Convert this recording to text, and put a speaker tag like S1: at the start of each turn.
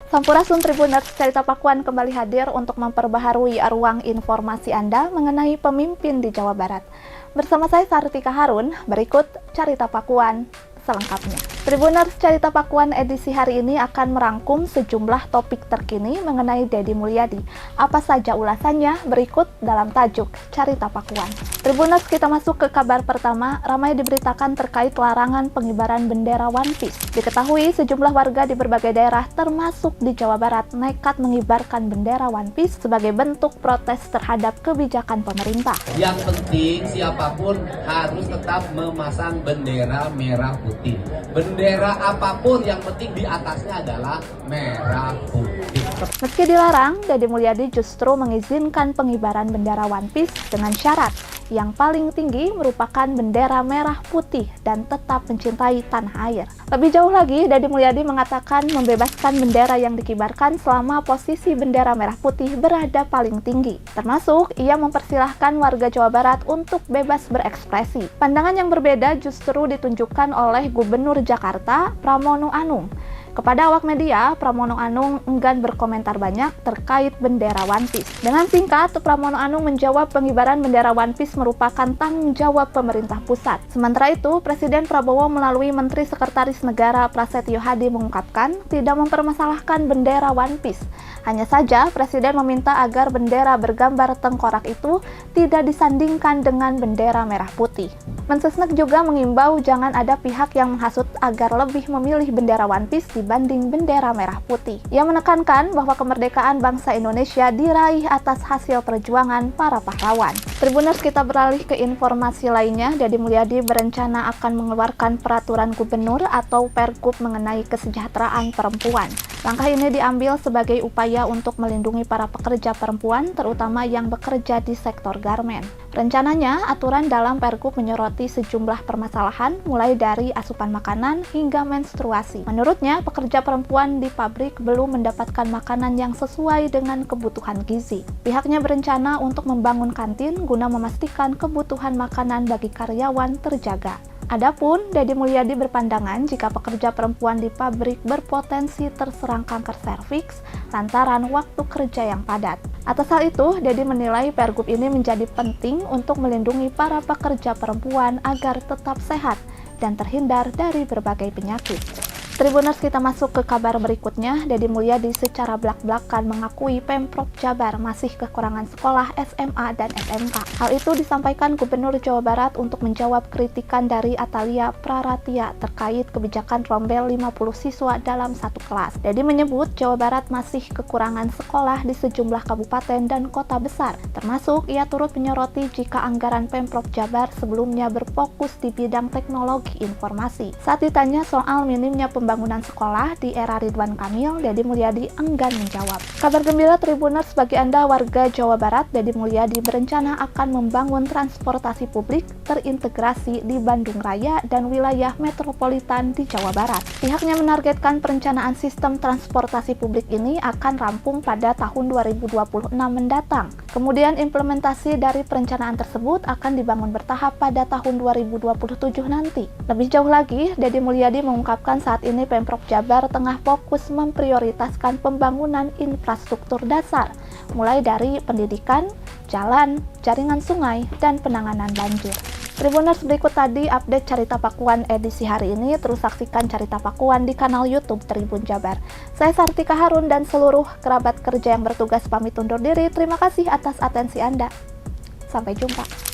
S1: Sampurasun Tribuners, Carita Pakuan kembali hadir untuk memperbaharui ruang informasi Anda mengenai pemimpin di Jawa Barat. Bersama saya Sartika Harun, berikut Carita Pakuan selengkapnya. Tribuners, Carita Pakuan edisi hari ini akan merangkum sejumlah topik terkini mengenai Deddy Mulyadi. Apa saja ulasannya? Berikut dalam tajuk Carita Pakuan. Tribuners, kita masuk ke kabar pertama. Ramai diberitakan terkait larangan pengibaran bendera One Piece. Diketahui sejumlah warga di berbagai daerah termasuk di Jawa Barat nekat mengibarkan bendera One Piece sebagai bentuk protes terhadap kebijakan pemerintah.
S2: Yang penting siapapun harus tetap memasang bendera merah putih. Bendera apapun yang penting di atasnya adalah merah putih.
S1: Meski dilarang, Deddy Mulyadi justru mengizinkan pengibaran bendera One Piece dengan syarat yang paling tinggi merupakan bendera merah putih dan tetap mencintai tanah air. Lebih jauh lagi, Deddy Mulyadi mengatakan membebaskan bendera yang dikibarkan selama posisi bendera merah putih berada paling tinggi. Termasuk, ia mempersilahkan warga Jawa Barat untuk bebas berekspresi. Pandangan yang berbeda justru ditunjukkan oleh Gubernur Jakarta, Pramono Anung. Kepada awak media, Pramono Anung enggan berkomentar banyak terkait bendera One Piece. Dengan singkat, Pramono Anung menjawab pengibaran bendera One Piece merupakan tanggung jawab pemerintah pusat. Sementara itu, Presiden Prabowo melalui Menteri Sekretaris Negara Prasetyo Hadi mengungkapkan tidak mempermasalahkan bendera One Piece. Hanya saja, Presiden meminta agar bendera bergambar tengkorak itu tidak disandingkan dengan bendera merah putih. Mensesnek juga mengimbau jangan ada pihak yang menghasut agar lebih memilih bendera One Piece dibanding bendera merah putih. Ia menekankan bahwa kemerdekaan bangsa Indonesia diraih atas hasil perjuangan para pahlawan. Tribuners, kita beralih ke informasi lainnya. Deddy Mulyadi berencana akan mengeluarkan peraturan gubernur atau pergub mengenai kesejahteraan perempuan. Langkah ini diambil sebagai upaya untuk melindungi para pekerja perempuan, terutama yang bekerja di sektor garmen. Rencananya, aturan dalam pergub menyoroti sejumlah permasalahan, mulai dari asupan makanan hingga menstruasi. Menurutnya, pekerja perempuan di pabrik belum mendapatkan makanan yang sesuai dengan kebutuhan gizi. Pihaknya berencana untuk membangun kantin guna memastikan kebutuhan makanan bagi karyawan terjaga. Adapun, Deddy Mulyadi berpandangan jika pekerja perempuan di pabrik berpotensi terserang kanker serviks lantaran waktu kerja yang padat. Atas hal itu, Deddy menilai pergub ini menjadi penting untuk melindungi para pekerja perempuan agar tetap sehat dan terhindar dari berbagai penyakit. Tribuners, kita masuk ke kabar berikutnya. Deddy Mulyadi secara blak-blakan mengakui Pemprov Jabar masih kekurangan sekolah SMA dan SMK. Hal itu disampaikan Gubernur Jawa Barat untuk menjawab kritikan dari Atalia Praratia terkait kebijakan rombel 50 siswa dalam satu kelas. Deddy menyebut Jawa Barat masih kekurangan sekolah di sejumlah kabupaten dan kota besar. Termasuk, ia turut menyoroti jika anggaran Pemprov Jabar sebelumnya berfokus di bidang teknologi informasi. Saat ditanya soal minimnya pembangunan sekolah di era Ridwan Kamil, Deddy Mulyadi enggan menjawab. Kabar gembira Tribuners bagi Anda warga Jawa Barat, Deddy Mulyadi berencana akan membangun transportasi publik terintegrasi di Bandung Raya dan wilayah metropolitan di Jawa Barat. Pihaknya menargetkan perencanaan sistem transportasi publik ini akan rampung pada tahun 2026 mendatang. Kemudian implementasi dari perencanaan tersebut akan dibangun bertahap pada tahun 2027 nanti. Lebih jauh lagi, Deddy Mulyadi mengungkapkan saat ini Pemprov Jabar tengah fokus memprioritaskan pembangunan infrastruktur dasar, mulai dari pendidikan, jalan, jaringan sungai, dan penanganan banjir. Tribuners, berikut tadi update Carita Pakuan edisi hari ini. Terus saksikan Carita Pakuan di kanal YouTube Tribun Jabar. Saya Sartika Harun dan seluruh kerabat kerja yang bertugas pamit undur diri. Terima kasih atas atensi Anda. Sampai jumpa.